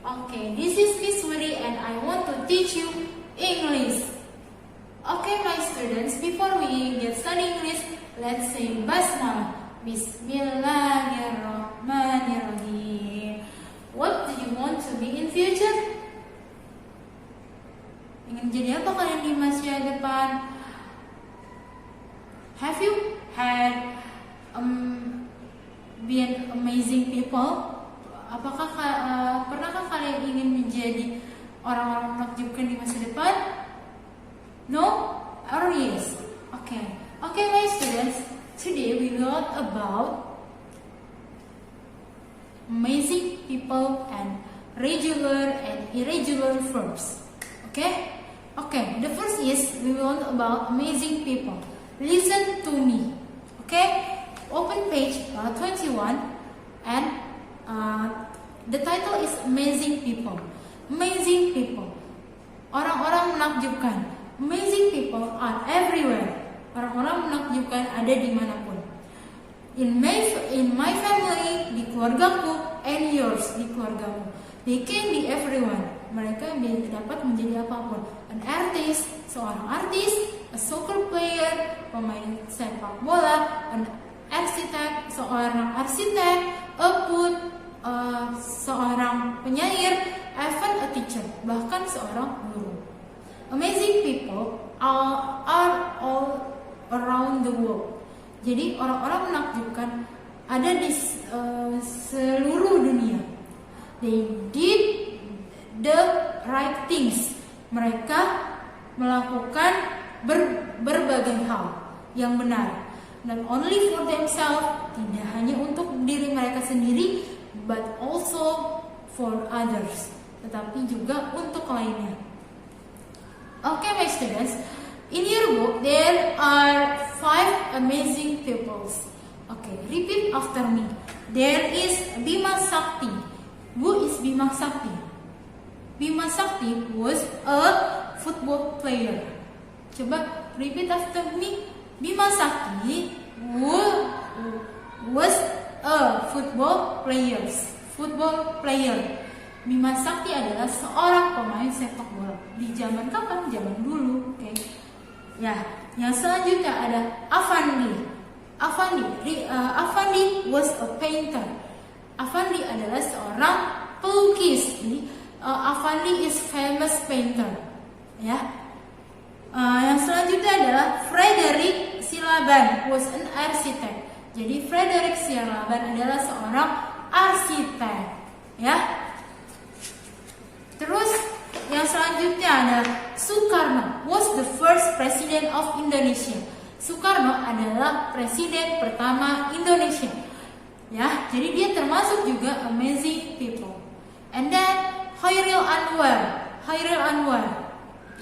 Okay, this is Miss Wuri and I want to teach you English. Okay, my students, before we get study English, let's say Basmalah. Bismillahirrahmanirrahim. What do you want to be in future? Ingin jadi apa kalian di masa depan? Have you had been amazing people? Apakah pernahkah kalian ingin menjadi orang-orang menakjubkan di masa depan? No or yes? Okay, my students. Today we learn about amazing people and regular and irregular verbs. Okay, the first is we learn about amazing people. Listen to me. Okay, open page 21 and the title is Amazing People. Amazing people, orang-orang menakjubkan. Amazing people are everywhere. Orang-orang menakjubkan ada dimanapun. In my family, di keluargaku, and yours, di keluargamu. They can be everyone. Mereka dapat menjadi apapun. An artist, seorang artis, a soccer player, pemain sepak bola, an arsitek, seorang arsitek, a poet, seorang penyair, even a teacher, bahkan seorang guru. Amazing people are all around the world. Jadi orang-orang menakjubkan ada di seluruh dunia. They did the right things. Mereka melakukan berbagai hal yang benar. Not only for themselves, tidak hanya untuk diri mereka sendiri, but also for others, tetapi juga untuk lainnya. Okay, my students, in your book there are 5 amazing peoples. Okay, repeat after me. There is Bima Sakti. Who is Bima Sakti? Bima Sakti was a football player. Coba repeat after me. Bima Sakti was a football player. Bima Sakti adalah seorang pemain sepak bola. Di zaman kapan? Zaman dulu. Oke. Ya, yang selanjutnya ada Afandi. Afandi was a painter. Afandi adalah seorang pelukis. Jadi, Afandi is famous painter. Ya. Yang selanjutnya adalah Frederick Silaban was an architect. Jadi Frederick Silaban adalah seorang arsitek. Ya. Terus yang selanjutnya ada Soekarno was the first president of Indonesia. Soekarno adalah presiden pertama Indonesia. Ya, jadi dia termasuk juga amazing people. And then Khairil Anwar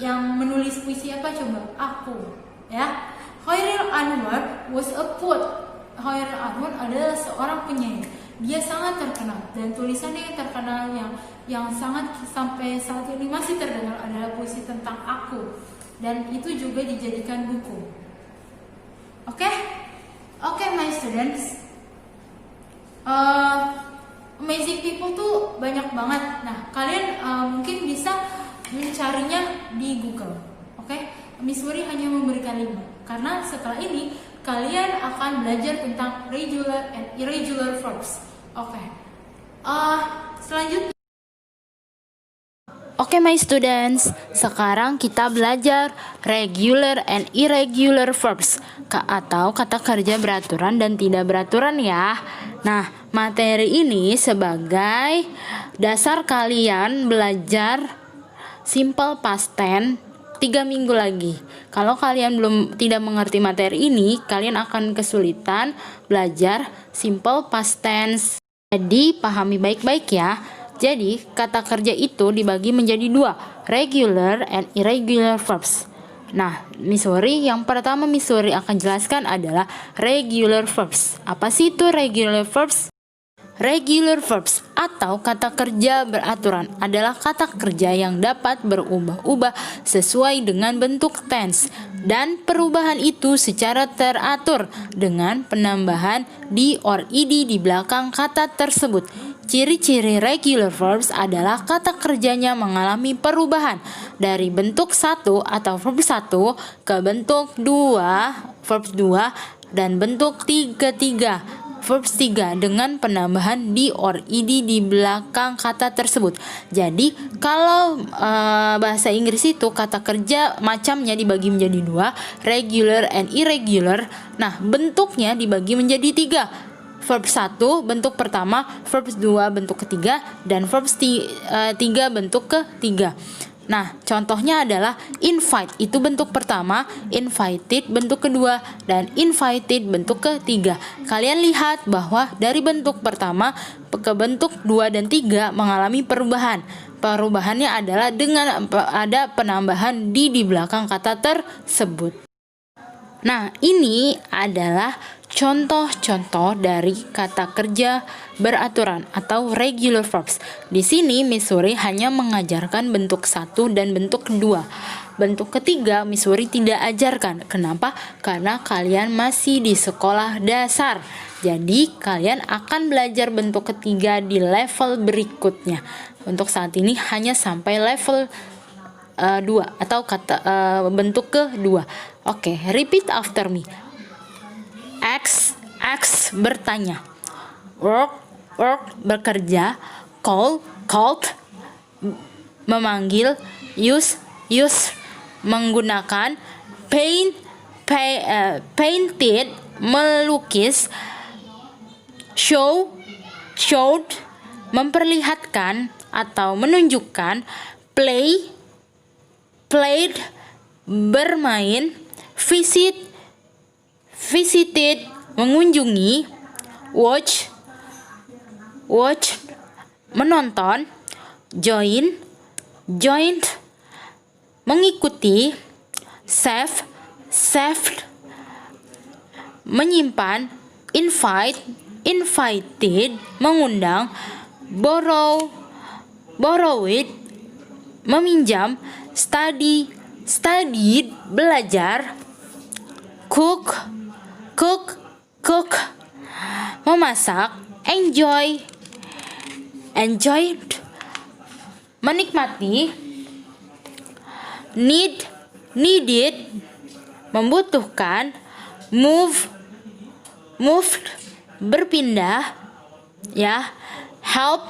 yang menulis puisi apa coba? Aku. Ya. Khairil Anwar was a poet. Khairil Anwar adalah seorang penyair. Dia sangat terkenal dan tulisannya yang terkenal yang sangat sampai saat ini masih terdengar adalah puisi tentang aku, dan itu juga dijadikan buku. Oke, my students. Amazing people tuh banyak banget. Nah, kalian mungkin bisa mencarinya di Google. Oke, Miss Wuri hanya memberikan 5 karena setelah ini kalian akan belajar tentang regular and irregular verbs. Oke. Selanjutnya. Oke, my students, sekarang kita belajar regular and irregular verbs atau kata kerja beraturan dan tidak beraturan ya. Nah, materi ini sebagai dasar kalian belajar simple past tense 3 minggu lagi. Kalau kalian tidak mengerti materi ini, kalian akan kesulitan belajar simple past tense. Jadi, pahami baik-baik ya. Jadi, kata kerja itu dibagi menjadi 2, regular and irregular verbs. Nah, Miss Wuri, yang pertama Miss Wuri akan jelaskan adalah regular verbs. Apa sih itu regular verbs? Regular verbs atau kata kerja beraturan adalah kata kerja yang dapat berubah-ubah sesuai dengan bentuk tense, dan perubahan itu secara teratur dengan penambahan di or ed di belakang kata tersebut. Ciri-ciri regular verbs adalah kata kerjanya mengalami perubahan dari bentuk 1 atau verb 1 ke bentuk 2, verb 2, dan bentuk 3 verb 3 dengan penambahan di or ed di belakang kata tersebut. Jadi kalau bahasa Inggris itu kata kerja macamnya dibagi menjadi 2, regular and irregular. Nah, bentuknya dibagi menjadi 3. Verb 1 bentuk pertama, verb 2 bentuk ketiga, dan verb 3 bentuk ketiga. Nah, contohnya adalah invite itu bentuk pertama, invited bentuk kedua, dan invited bentuk ketiga. Kalian lihat bahwa dari bentuk pertama ke bentuk 2 dan 3 mengalami perubahan. Perubahannya adalah dengan ada penambahan di belakang kata tersebut. Nah, ini adalah contoh-contoh dari kata kerja beraturan atau regular verbs. Di sini Missouri hanya mengajarkan bentuk 1 dan bentuk 2. Bentuk ketiga Missouri tidak ajarkan. Kenapa? Karena kalian masih di sekolah dasar. Jadi kalian akan belajar bentuk ketiga di level berikutnya. Untuk saat ini hanya sampai level 2 atau kata bentuk kedua. Oke, repeat after me. X bertanya. Work bekerja. Called memanggil. Use menggunakan. Painted melukis. Showed memperlihatkan atau menunjukkan. Played bermain. Visited mengunjungi. Watch menonton. Joined mengikuti. Saved menyimpan. Invited mengundang. Borrowed meminjam. Studied belajar. Cook memasak. Enjoyed menikmati. Needed membutuhkan. Moved berpindah, ya. Help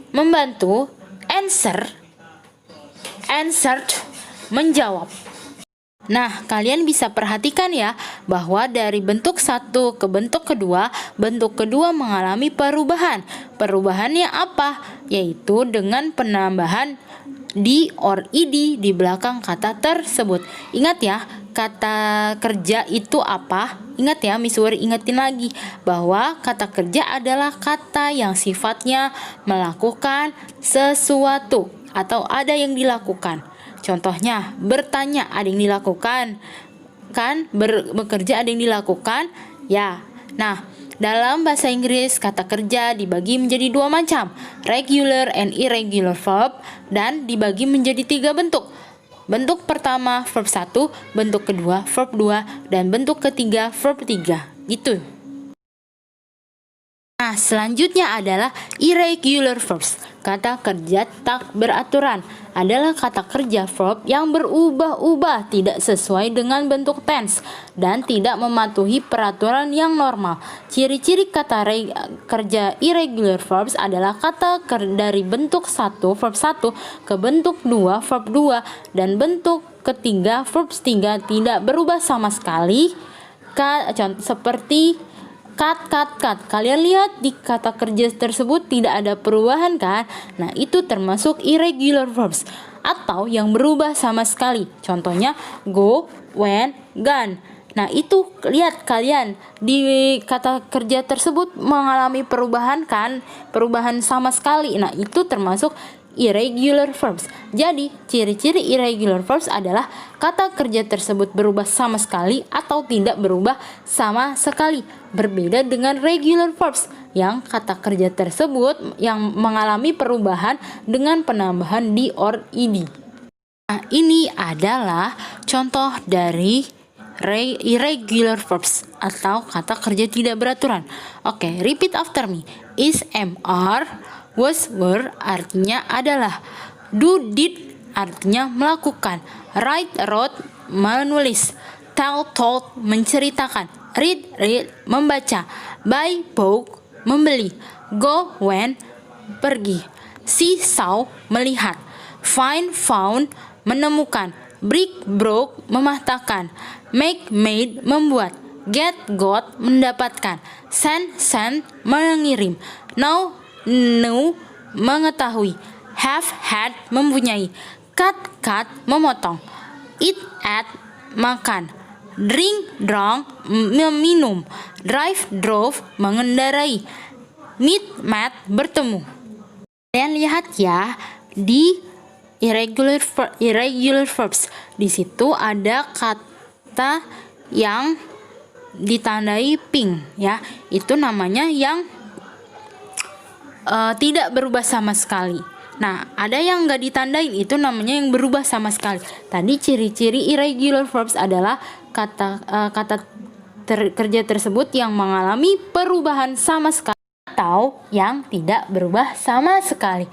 membantu. Answered menjawab. Nah, kalian bisa perhatikan ya bahwa dari bentuk 1 ke bentuk kedua mengalami perubahan. Perubahannya apa? Yaitu dengan penambahan di or ed di belakang kata tersebut. Ingat ya, kata kerja itu apa? Ingat ya, Missouri ingetin lagi bahwa kata kerja adalah kata yang sifatnya melakukan sesuatu atau ada yang dilakukan. Contohnya, bertanya ada yang dilakukan, kan? Bekerja ada yang dilakukan, ya. Nah, dalam bahasa Inggris kata kerja dibagi menjadi 2 macam, regular and irregular verb, dan dibagi menjadi 3 bentuk. Bentuk pertama verb 1, bentuk kedua verb 2, dan bentuk ketiga verb 3. Gitu. Nah, selanjutnya adalah irregular verbs. Kata kerja tak beraturan adalah kata kerja verb yang berubah-ubah, tidak sesuai dengan bentuk tense, dan tidak mematuhi peraturan yang normal. Ciri-ciri kata kerja irregular verbs adalah kata dari bentuk 1 verb 1 ke bentuk 2 verb 2, dan bentuk ketiga verb 3 tidak berubah sama sekali. Seperti cut. Kalian lihat di kata kerja tersebut tidak ada perubahan kan? Nah, itu termasuk irregular verbs atau yang berubah sama sekali. Contohnya go, went, gone. Nah, itu lihat kalian di kata kerja tersebut mengalami perubahan kan? Perubahan sama sekali. Nah, itu termasuk irregular verbs. Jadi, ciri-ciri irregular verbs adalah kata kerja tersebut berubah sama sekali atau tidak berubah sama sekali. Berbeda dengan regular verbs yang kata kerja tersebut yang mengalami perubahan dengan penambahan di or ed. Nah, ini adalah contoh dari irregular verbs atau kata kerja tidak beraturan. Oke, repeat after me. Is, am, are, was, were artinya adalah. Do, did artinya melakukan. Write, wrote menulis. Tell, told menceritakan. Read, membaca. Buy, bought membeli. Go, went pergi. See, saw melihat. Find, found menemukan. Break, broke mematahkan. Make, made membuat. Get, got mendapatkan. Send, sent mengirim. Know, knew mengetahui. Have, had mempunyai. Cut, cut memotong. Eat, ate makan. Drink, drank meminum. Drive, drove mengendarai. Meet, met bertemu. Kalian lihat ya di irregular verbs. Di situ ada kata yang ditandai pink ya. Itu namanya yang tidak berubah sama sekali. Nah, ada yang nggak ditandain, itu namanya yang berubah sama sekali. Tadi ciri-ciri irregular verbs adalah kata kerja tersebut yang mengalami perubahan sama sekali atau yang tidak berubah sama sekali.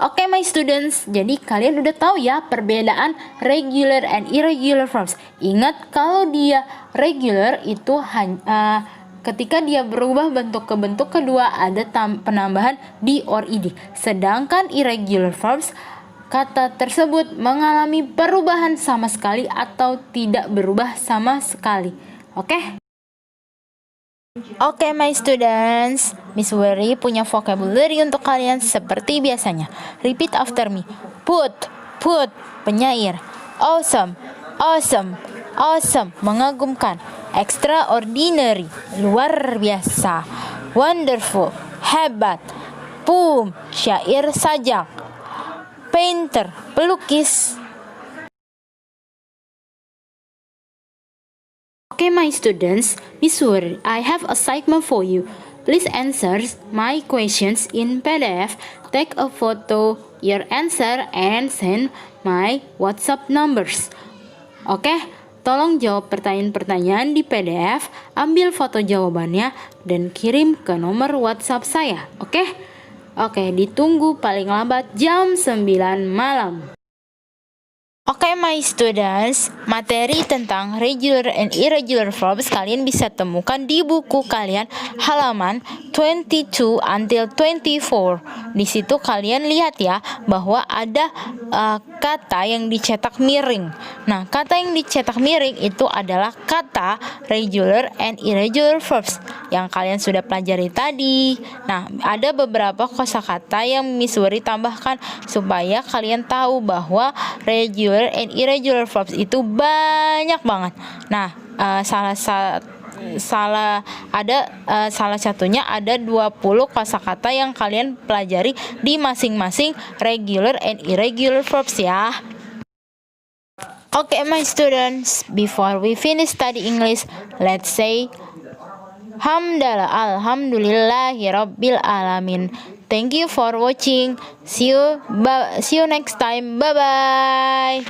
Oke, my students, jadi kalian udah tahu ya perbedaan regular and irregular verbs. Ingat, kalau dia regular itu ketika dia berubah bentuk ke bentuk kedua ada penambahan di or id. Sedangkan irregular verbs, kata tersebut mengalami perubahan sama sekali atau tidak berubah sama sekali. Oke? Oke, my students, Miss Wery punya vocabulary untuk kalian seperti biasanya. Repeat after me. Put, penyair. Awesome, mengagumkan. Extraordinary, luar biasa. Wonderful, hebat. Poem, syair sajak. Painter, pelukis. Okay, my students, Miss Wery, I have assignment for you. Please answer my questions in PDF. Take a photo your answer and send my WhatsApp numbers. Oke, tolong jawab pertanyaan-pertanyaan di PDF, ambil foto jawabannya dan kirim ke nomor WhatsApp saya. Oke, ditunggu paling lambat jam 9 malam. Oke, my students, materi tentang regular and irregular verbs kalian bisa temukan di buku kalian halaman 22 until 24. Di situ kalian lihat ya bahwa ada kata yang dicetak miring. Nah, kata yang dicetak miring itu adalah kata regular and irregular verbs yang kalian sudah pelajari tadi. Nah, ada beberapa kosakata yang Miss Wery tambahkan supaya kalian tahu bahwa regular and irregular verbs itu banyak banget. Nah, salah satunya ada 20 kosakata yang kalian pelajari di masing-masing regular and irregular verbs ya. Okay, my students, before we finish study English, let's say Alhamdulillahirabbil alamin. Thank you for watching. See you next time. Bye bye.